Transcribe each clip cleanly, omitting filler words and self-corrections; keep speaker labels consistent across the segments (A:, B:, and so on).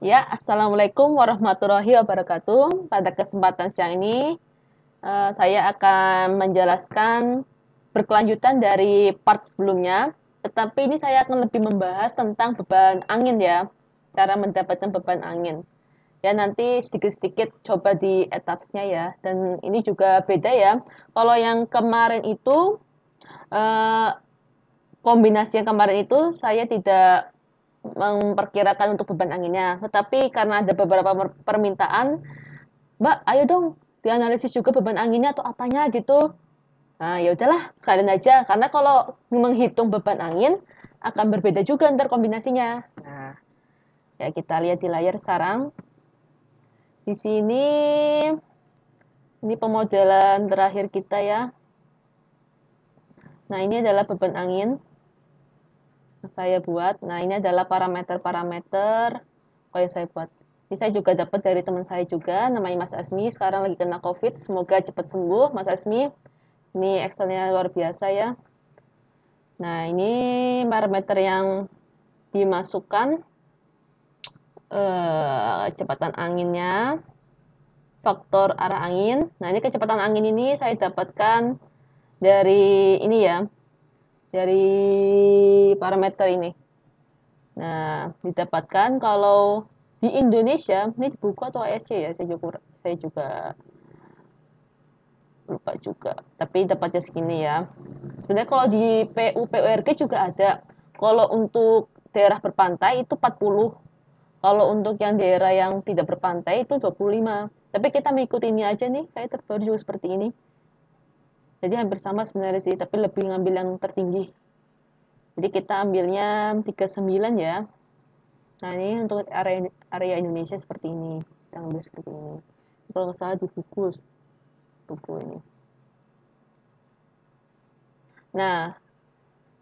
A: Ya, Assalamualaikum warahmatullahi wabarakatuh. Pada kesempatan siang ini, saya akan menjelaskan berkelanjutan dari part sebelumnya, tetapi ini saya akan lebih membahas tentang beban angin ya, cara mendapatkan beban angin. Ya, nanti sedikit-sedikit coba di etapsnya ya, dan ini juga beda ya. Kalau yang kemarin itu, eh, kombinasi yang kemarin itu saya tidak memperkirakan untuk beban anginnya. Tetapi karena ada beberapa permintaan, "Mbak, ayo dong dianalisis juga beban anginnya atau apanya gitu." Nah, ya udahlah, sekalian aja. Karena kalau menghitung beban angin akan berbeda juga ntar kombinasinya. Nah, ya kita lihat di layar sekarang. Di sini ini pemodelan terakhir kita ya. Nah, ini adalah beban angin yang saya buat. Nah, ini adalah parameter-parameter yang saya buat. Ini saya juga dapat dari teman saya juga, namanya Mas Asmi, sekarang lagi kena COVID, semoga cepat sembuh, Mas Asmi. Ini Excelnya luar biasa ya. Nah, ini parameter yang dimasukkan, kecepatan anginnya, faktor arah angin. Nah, ini kecepatan angin ini saya dapatkan dari ini ya, dari parameter ini. Nah, didapatkan kalau di Indonesia, ini di buku atau ASC ya, saya juga lupa juga. Tapi dapatnya segini ya. Sebenarnya kalau di PURG juga ada. Kalau untuk daerah berpantai itu 40. Kalau untuk yang daerah yang tidak berpantai itu 25. Tapi kita mengikuti ini aja nih, kayak terbaru juga seperti ini. Jadi hampir sama sebenarnya sih, tapi lebih ngambil yang tertinggi. Jadi kita ambilnya 39 ya. Nah, ini untuk area Indonesia seperti ini. Kita ambil seperti ini. Kalau nggak salah di buku ini. Nah,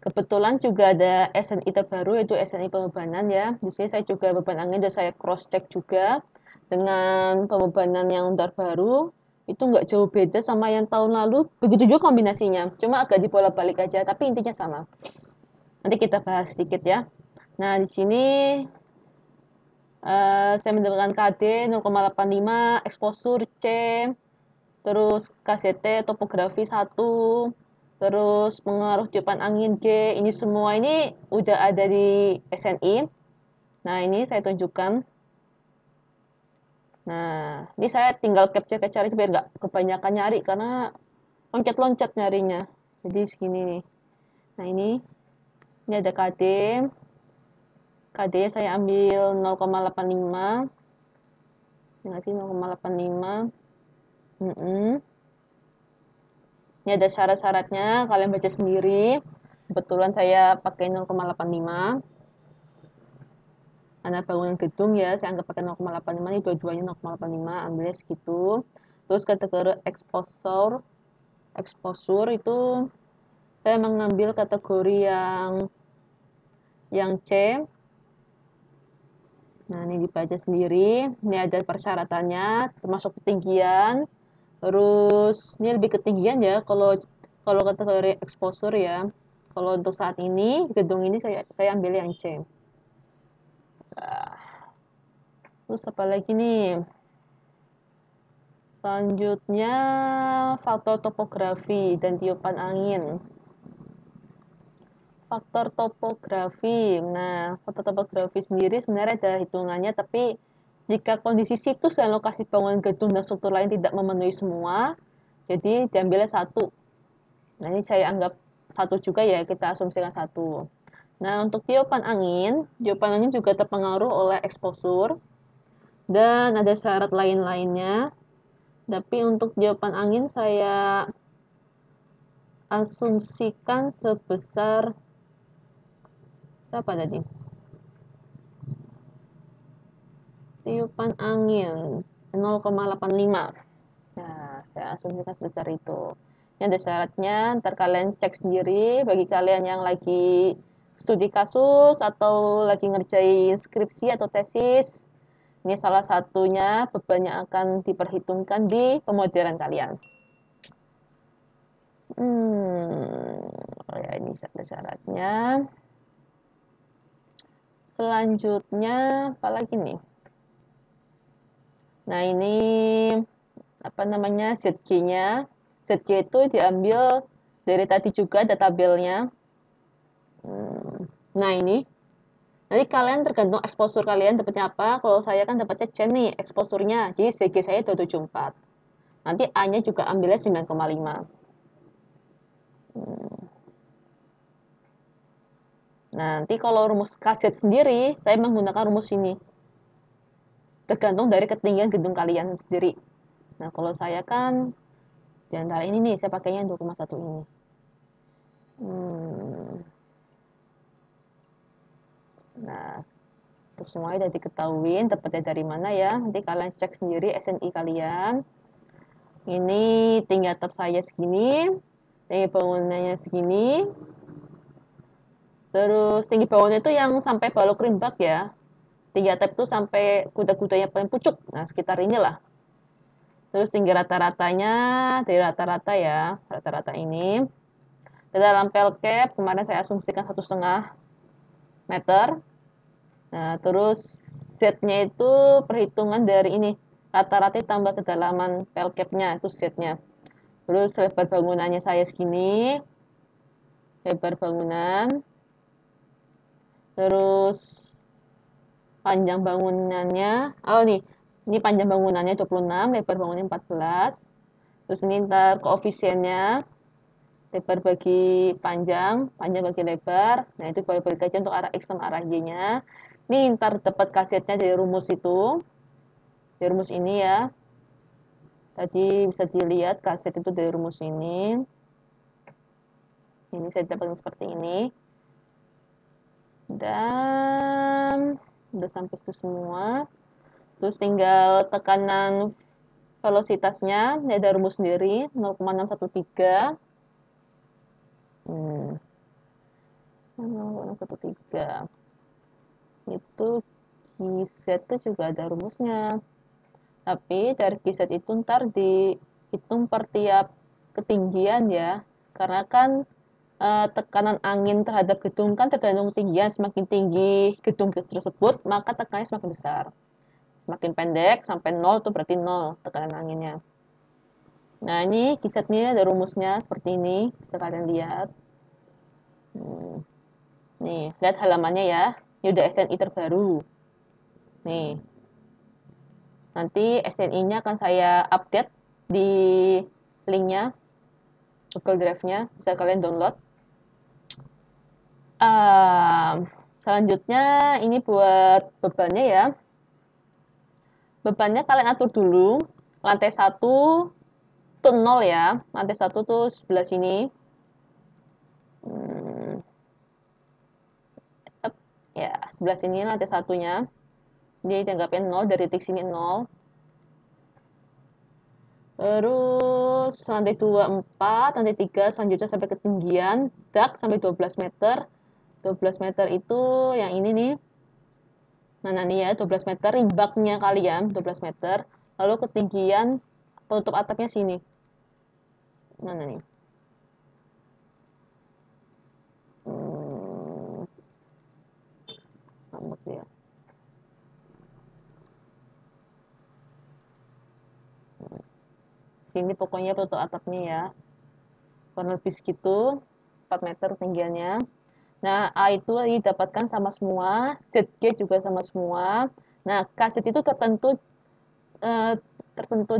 A: kebetulan juga ada SNI terbaru yaitu SNI pembebanan ya. Di sini saya juga beban angin dan saya cross check juga dengan pembebanan yang terbaru. Itu nggak jauh beda sama yang tahun lalu. Begitu juga kombinasinya. Cuma agak dibolak-balik aja, tapi intinya sama. Nanti kita bahas sedikit ya. Nah, di sini saya mendapatkan KD 0,85, exposure C, terus KCT topografi 1, terus pengaruh tiupan angin G. Ini semua ini udah ada di SNI. Nah, ini saya tunjukkan. Nah, ini saya tinggal capture aja biar nggak kebanyakan nyari karena loncat-loncat nyarinya. Jadi segini nih. Nah, ini ada KD. KD saya ambil 0,85. Nggak sih 0,85. Ini ada syarat-syaratnya, kalian baca sendiri. Kebetulan saya pakai 0,85. Karena bangunan gedung ya, saya anggap pakai 0,85, ini dua-duanya 0,85, ambilnya segitu. Terus kategori exposure itu saya mengambil kategori yang C. Nah, ini dibaca sendiri. Ini ada persyaratannya, termasuk ketinggian. Terus ini lebih ketinggian ya kalau kalau kategori exposure ya. Kalau untuk saat ini gedung ini saya ambil yang C. Nah, terus apa lagi nih? Selanjutnya faktor topografi dan tiupan angin. Faktor topografi. Nah, faktor topografi sendiri sebenarnya ada hitungannya, tapi jika kondisi situs dan lokasi bangunan gedung dan struktur lain tidak memenuhi semua, jadi diambilnya satu. Nah, ini saya anggap satu juga ya, kita asumsikan satu. Nah, untuk tiupan angin juga terpengaruh oleh exposure dan ada syarat lain-lainnya. Tapi untuk tiupan angin saya asumsikan sebesar berapa tadi? Tiupan angin 0,85. Nah, saya asumsikan sebesar itu. Ini ada syaratnya, ntar kalian cek sendiri. Bagi kalian yang lagi studi kasus atau lagi ngerjain skripsi atau tesis, ini salah satunya bebannya akan diperhitungkan di pemodelan kalian. Oh ya, ini ada syaratnya. Selanjutnya, apa lagi nih? Nah, ini apa namanya ZG-nya. ZG itu diambil dari tadi juga ada tabelnya. Nah, ini. Nanti kalian tergantung exposure kalian dapatnya apa. Kalau saya kan dapatnya C nih, exposure-nya. Jadi ZG saya 274. Nanti A-nya juga ambilnya 9,5. Nanti kalau rumus kaset sendiri, saya menggunakan rumus ini. Tergantung dari ketinggian gedung kalian sendiri. Nah, kalau saya kan di antara ini nih, saya pakainya 2,1 ini. Nah, untuk semuanya udah diketahui dapatnya dari mana ya. Nanti kalian cek sendiri SNI kalian. Ini tinggi atap saya segini, tinggi bangunannya segini. Terus tinggi bangunnya itu yang sampai balok rimbak ya. Tinggi atap itu sampai kuda-kudanya paling pucuk. Nah, sekitar inilah. Terus tinggi rata-ratanya dari rata-rata ya, rata-rata ini. Di dalam pelcap kemarin saya asumsikan 1,5 meter. Nah, terus Z-nya itu perhitungan dari ini. Rata-rata tambah kedalaman pelcapnya itu Z-nya. Terus lebar bangunannya saya segini. Lebar bangunan. Terus panjang bangunannya. Oh nih, ini panjang bangunannya 26, lebar bangunannya 14. Terus ini ntar koefisiennya. Lebar bagi panjang, panjang bagi lebar. Nah, itu balik-balik aja untuk arah X sama arah Y-nya. Ini ntar dapat kasetnya dari rumus itu. Dari rumus ini ya. Tadi bisa dilihat kaset itu dari rumus ini. Ini saya dapatkan seperti ini. Dan udah sampai situ semua. Terus tinggal tekanan velositasnya. Ini ada rumus sendiri, 0,613. 0,613. Itu Qz itu juga ada rumusnya. Tapi dari Qz itu ntar dihitung per tiap ketinggian ya. Karena kan tekanan angin terhadap gedung kan tergantung ketinggian. Semakin tinggi gedung tersebut, maka tekanannya semakin besar. Semakin pendek sampai 0 itu berarti 0 tekanan anginnya. Nah, ini Qz-nya ada rumusnya seperti ini. Bisa kalian lihat. Nih, lihat halamannya ya. Ini udah SNI terbaru. Nih. Nanti SNI-nya akan saya update di linknya, Google Drive-nya, bisa kalian download. Selanjutnya ini buat bebannya ya. Bebannya kalian atur dulu. Lantai 1 itu 0 ya. Lantai 1 tuh sebelah sini. Ya, sebelah sini lantai satunya. Dia dianggapnya 0, dari titik sini 0. Terus lantai 2, 4, lantai 3 selanjutnya sampai ketinggian dak sampai 12 meter. 12 meter itu yang ini nih. Mana nih ya, 12 meter rimbaknya kalian, 12 meter. Lalu ketinggian penutup atapnya sini. Mana nih? Ngambek ya. Sini pokoknya penutup atapnya ya. Kurang lebih segitu, 4 meter ketinggiannya. Nah, A itu didapatkan sama semua, ZG juga sama semua. Nah, kaset itu tertentu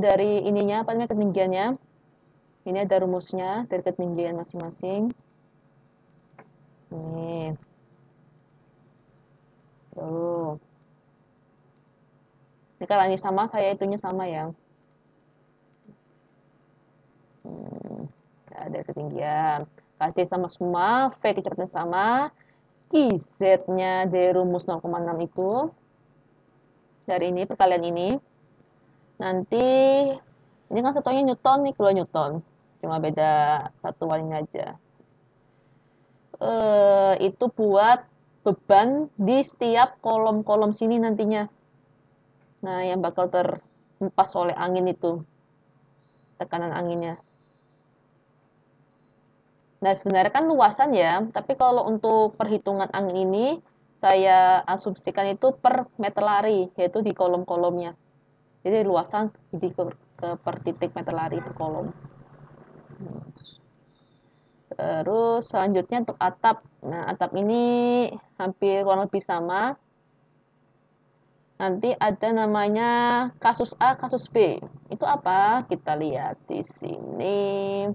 A: dari ininya, apa namanya, ketinggiannya. Ini ada rumusnya dari ketinggian masing-masing. Nih. Tuh. Ini kalau ini sama, saya itunya sama ya. Ada ketinggian. KC sama semua, V kecepatan sama, Z-nya dari rumus 0,6 itu. Dari ini, perkalian ini. Nanti, ini kan satunya Newton nih, kilonewton. Cuma beda satuannya aja. Itu buat beban di setiap kolom-kolom sini nantinya. Nah, yang bakal terhempas oleh angin itu. Tekanan anginnya. Nah, sebenarnya kan luasan ya, tapi kalau untuk perhitungan angin ini, saya asumsikan itu per meter lari, yaitu di kolom-kolomnya. Jadi luasan per titik meter lari per kolom. Terus selanjutnya untuk atap. Nah, atap ini hampir kurang lebih sama. Nanti ada namanya kasus A, kasus B. Itu apa? Kita lihat di sini.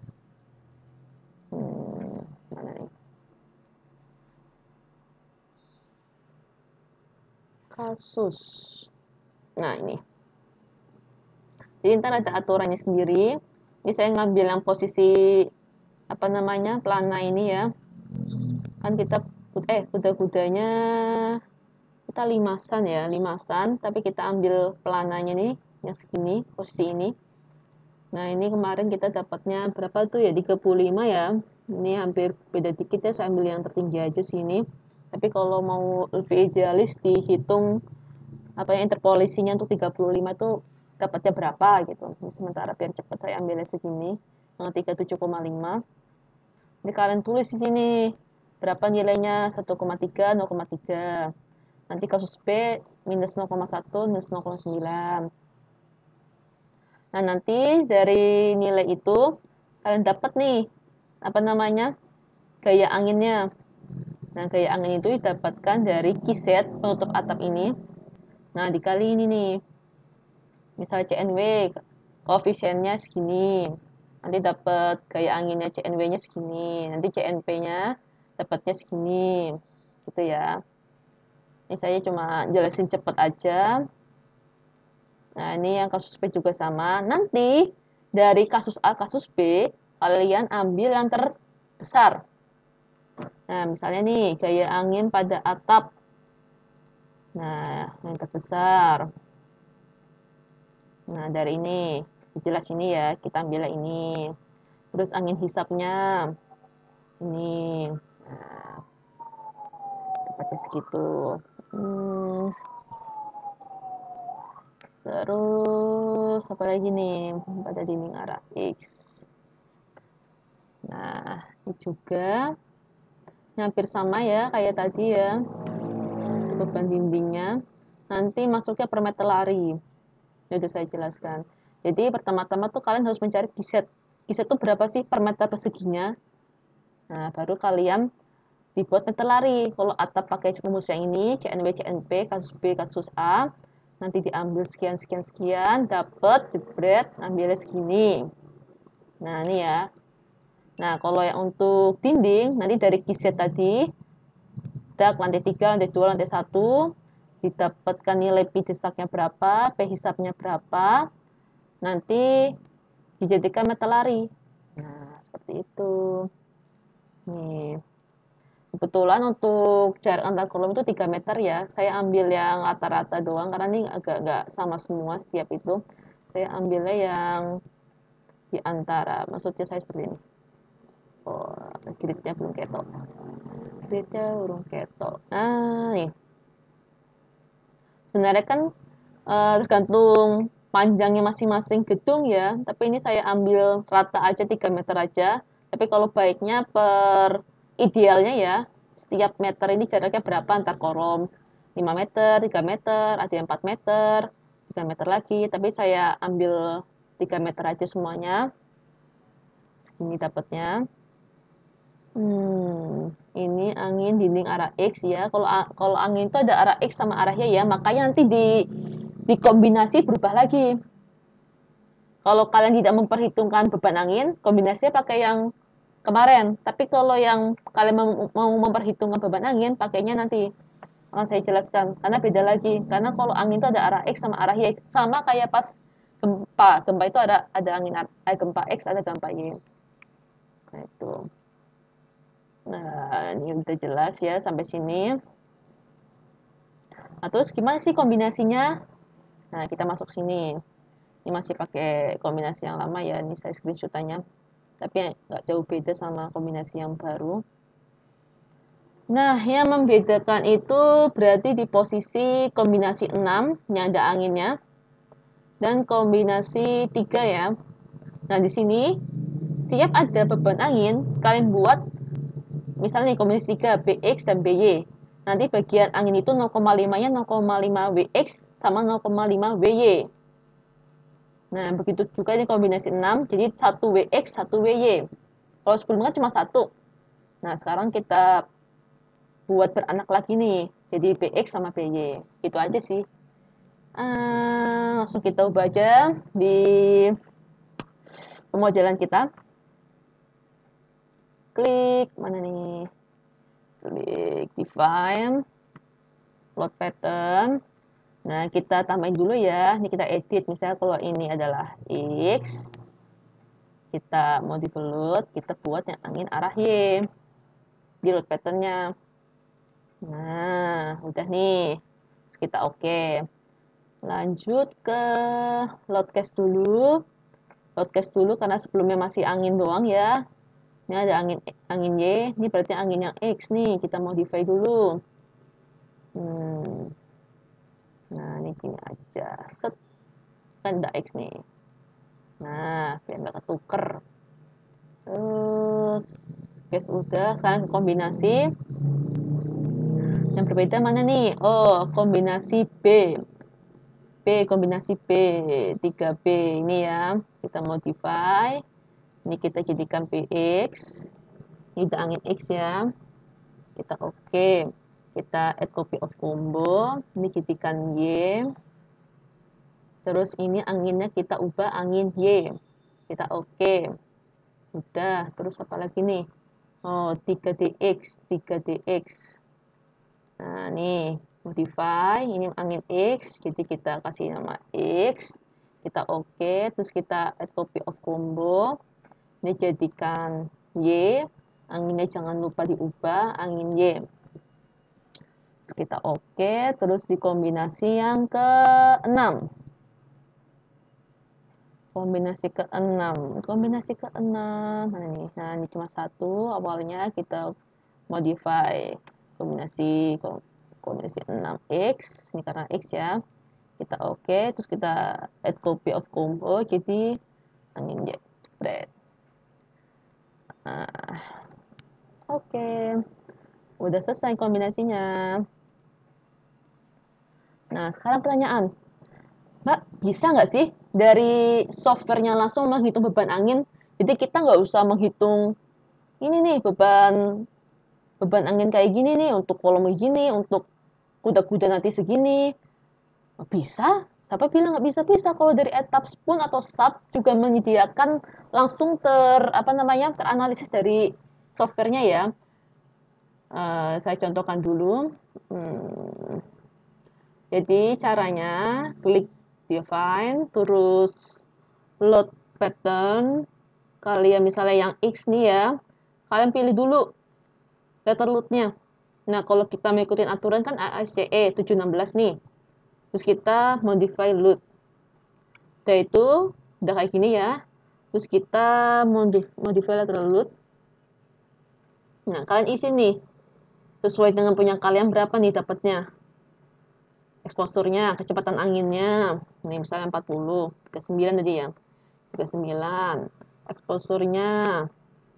A: Mana nih? Kasus. Nah, ini. Jadi ntar ada aturannya sendiri. Ini saya ngambil yang posisi apa namanya pelana ini ya. Kan kita kuda-kudanya kita limasan ya, limasan. Tapi kita ambil pelananya nih, yang segini, posisi ini. Nah, ini kemarin kita dapatnya berapa tuh ya? 35 ya. Ini hampir beda dikit ya, saya ambil yang tertinggi aja sini. Tapi kalau mau lebih idealis dihitung apa yang interpolisinya untuk 35 tuh dapatnya berapa gitu. Ini sementara biar cepat saya ambilnya segini, yang 37,5. Ini kalian tulis di sini berapa nilainya, 1,3, 0,3. Nanti kasus B minus 0,1, minus 0,9. Nah, nanti dari nilai itu kalian dapat nih apa namanya? Gaya anginnya. Nah, gaya angin itu didapatkan dari Q-set penutup atap ini. Nah, dikali ini nih. Misalnya CNW, koefisiennya segini. Nanti dapat gaya anginnya CNW-nya segini. Nanti CNP-nya dapatnya segini. Gitu ya. Ini saya cuma jelasin cepet aja. Nah, ini yang kasus B juga sama. Nanti dari kasus A, kasus B, kalian ambil yang terbesar. Nah, misalnya nih, gaya angin pada atap. Nah, yang terbesar. Nah, dari ini. Jelas ini ya, kita ambil ini. Terus angin hisapnya. Ini. Nah, dapatnya segitu. Terus, apa lagi nih? Pada dinding arah X. Nah, ini juga hampir sama ya kayak tadi ya, beban dindingnya. Nanti masuknya per meter lari. Ya udah saya jelaskan. Jadi pertama-tama tuh kalian harus mencari Q-set. Q-set tuh berapa sih per meter perseginya? Nah, baru kalian dibuat meter lari. Kalau atap pakai rumus yang ini, CNW, CNP, kasus B, kasus A, nanti diambil sekian, sekian, sekian, dapat, jebret, ambilnya segini. Nah, ini ya. Nah, kalau yang untuk dinding, nanti dari Q-set tadi, kita ke lantai 3, lantai 2, lantai 1, didapatkan nilai Pi desaknya berapa, P hisapnya berapa, nanti dijadikan meter lari. Nah, seperti itu. Nih. Kebetulan untuk jarak antar kolom itu 3 meter ya. Saya ambil yang rata-rata doang, karena ini agak-agak sama semua setiap itu. Saya ambilnya yang di antara, maksudnya saya seperti ini. Oh, gridnya belum ketok. Gridnya belum ketok. Nah, nih. Sebenarnya kan tergantung panjangnya masing-masing gedung ya. Tapi ini saya ambil rata aja 3 meter aja. Tapi kalau baiknya per idealnya ya, setiap meter ini jaraknya berapa antar kolom. 5 meter, 3 meter, ada yang 4 meter, 3 meter lagi. Tapi saya ambil 3 meter aja semuanya. Segini dapatnya. Ini angin dinding arah X ya. Kalau angin itu ada arah X sama arah Y ya, makanya nanti dikombinasi berubah lagi. Kalau kalian tidak memperhitungkan beban angin, kombinasinya pakai yang kemarin. Tapi kalau yang kalian mau memperhitungkan beban angin, pakainya nanti akan saya jelaskan. Karena beda lagi. Karena kalau angin itu ada arah X sama arah Y, sama kayak pas gempa. Gempa itu ada angin gempa X, ada gempa Y. Nah, itu. Nah, ini udah jelas ya sampai sini. Nah, terus gimana sih kombinasinya? Nah, kita masuk sini. Ini masih pakai kombinasi yang lama ya, ini saya screenshotannya. Tapi nggak jauh beda sama kombinasi yang baru. Nah, yang membedakan itu berarti di posisi kombinasi 6 yang ada anginnya. Dan kombinasi 3 ya. Nah, di sini setiap ada beban angin, kalian buat misalnya kombinasi 3 BX dan BY. Nanti bagian angin itu 0,5-nya 0,5 WX sama 0,5 WY. Nah, begitu juga ini kombinasi 6, jadi 1WX, 1WY. Kalau sebelumnya cuma 1. Nah, sekarang kita buat beranak lagi nih, jadi BX sama BY. Gitu aja sih. Langsung kita ubah aja di pemodelan kita. Klik, mana nih? Klik define, load pattern. Nah, kita tambahin dulu ya. Ini kita edit. Misalnya kalau ini adalah X, kita mau load, kita buat yang angin arah Y di load patternnya. Nah, udah nih. Terus kita oke. Lanjut ke load case dulu. Load case dulu karena sebelumnya masih angin doang ya. Ini ada angin Y, ini berarti angin yang X nih. Kita modify dulu. Nah, ini gini aja. Set. Kan ada X nih. Nah, biar nggak ketuker. Terus, guys udah. Sekarang ke kombinasi. Yang berbeda mana nih? Oh, kombinasi B. Kombinasi B. 3B ini ya. Kita modify. Ini kita jadikan PX. Ini udah angin X ya. Kita oke. Kita add copy of combo. Ini jadikan Y. Terus ini anginnya kita ubah angin Y. Kita oke. Udah. Terus apa lagi nih? Oh, 3DX. 3DX. Nah, nih. Modify. Ini angin X. Jadi kita kasih nama X. Kita oke. Terus kita add copy of combo. Ini jadikan Y. Anginnya jangan lupa diubah. Angin Y. Terus kita oke. Terus dikombinasi yang ke-6. Kombinasi ke-6. Kombinasi ke-6. Mana nih? Nah, ini cuma satu. Awalnya kita modify kombinasi 6X. Ini karena X ya. Kita oke. Terus kita add copy of combo. Jadi angin Y. Spread. Nah, oke. Udah selesai kombinasinya. Nah, sekarang pertanyaan. Mbak, bisa nggak sih dari softwarenya langsung menghitung beban angin? Jadi kita nggak usah menghitung ini nih beban angin kayak gini nih untuk kolom gini, untuk kuda-kuda nanti segini. Bisa? Siapa bilang nggak bisa? Bisa. Kalau dari Etaps pun atau SAP juga menyediakan langsung teranalisis dari softwarenya ya. Saya contohkan dulu. Jadi caranya klik define, terus load pattern. Kalian misalnya yang X nih ya, kalian pilih dulu letter load-nya. Nah, kalau kita mengikuti aturan kan ASCE 716 nih. Terus kita modify load. Udah itu, udah kayak gini ya. Terus kita modify letter load. Nah, kalian isi nih. Sesuai dengan punya kalian berapa nih dapatnya. Exposure-nya, kecepatan anginnya. Nih, misalnya 40, 39 tadi ya. 39. Exposure-nya.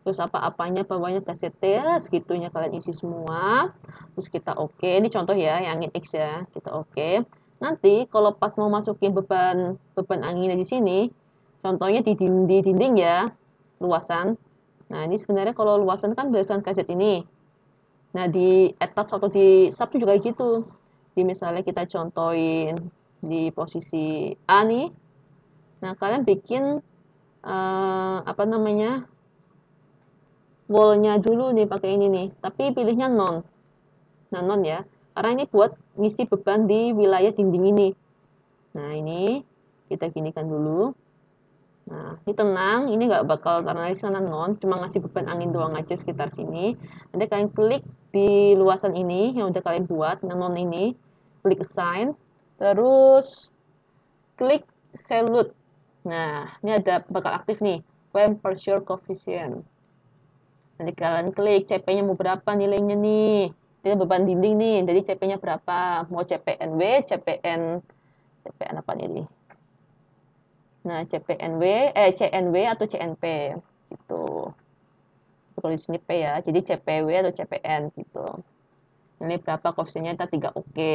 A: Terus apa-apanya bawahnya TCT ya, segitunya kalian isi semua. Terus kita oke. Ini contoh ya, yang angin X ya. Kita oke. Nanti kalau pas mau masukin beban anginnya di sini, contohnya di dinding ya, luasan. Nah, ini sebenarnya kalau luasan kan berdasarkan KZ ini. Nah, di etaps atau di sub juga gitu. Jadi misalnya kita contohin di posisi A nih. Nah, kalian bikin wall-nya dulu nih pakai ini nih. Tapi pilihnya non. Nah, non ya. Karena ini buat ngisi beban di wilayah dinding ini. Nah, ini kita ginikan dulu. Nah, ini tenang. Ini nggak bakal karena di sana non. Cuma ngasih beban angin doang aja sekitar sini. Nanti kalian klik di luasan ini yang udah kalian buat. Yang non ini. Klik assign. Terus klik salute. Nah, ini ada bakal aktif nih. When pressure coefficient. Nanti kalian klik CP-nya mau berapa nilainya nih. Ini beban dinding nih, jadi CP-nya berapa. Mau CPNW, CPN apa nih? Nah, CNW atau CNP gitu. Kalau di sini P ya, jadi CPW atau CPN gitu. Ini berapa koefisiennya, kita 3 oke.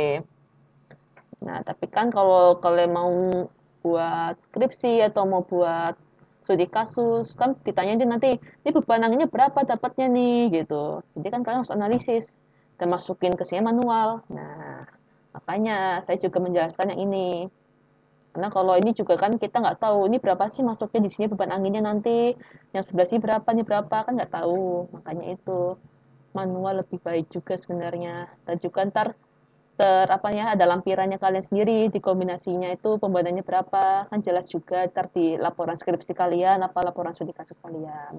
A: Nah, tapi kan kalau kalian mau buat skripsi atau mau buat studi kasus, kan ditanya dia nanti, ini beban anginnya berapa dapatnya nih, gitu. Jadi kan kalian harus analisis dan masukin ke sini manual. Nah, makanya saya juga menjelaskan yang ini. Karena kalau ini juga kan kita nggak tahu, ini berapa sih masuknya di sini beban anginnya nanti, yang sebelah sini berapa, nih berapa, kan nggak tahu. Makanya itu, manual lebih baik juga sebenarnya. Dan juga ntar apa ya, ada lampirannya kalian sendiri, di kombinasinya itu pembuatannya berapa, kan jelas juga ntar di laporan skripsi kalian, apa laporan studi kasus kalian.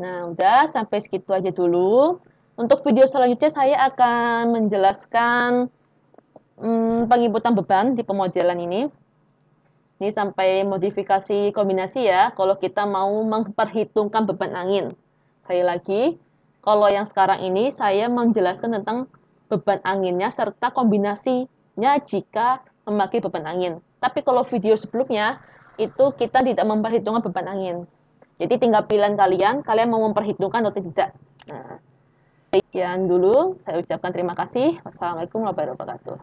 A: Nah, udah sampai segitu aja dulu. Untuk video selanjutnya saya akan menjelaskan penginputan beban di pemodelan ini. Ini sampai modifikasi kombinasi ya, kalau kita mau memperhitungkan beban angin. Sekali lagi, kalau yang sekarang ini saya menjelaskan tentang beban anginnya serta kombinasinya jika memakai beban angin. Tapi kalau video sebelumnya, itu kita tidak memperhitungkan beban angin. Jadi tinggal pilihan kalian mau memperhitungkan atau tidak. Nah, sekian dulu, saya ucapkan terima kasih. Wassalamualaikum warahmatullahi wabarakatuh.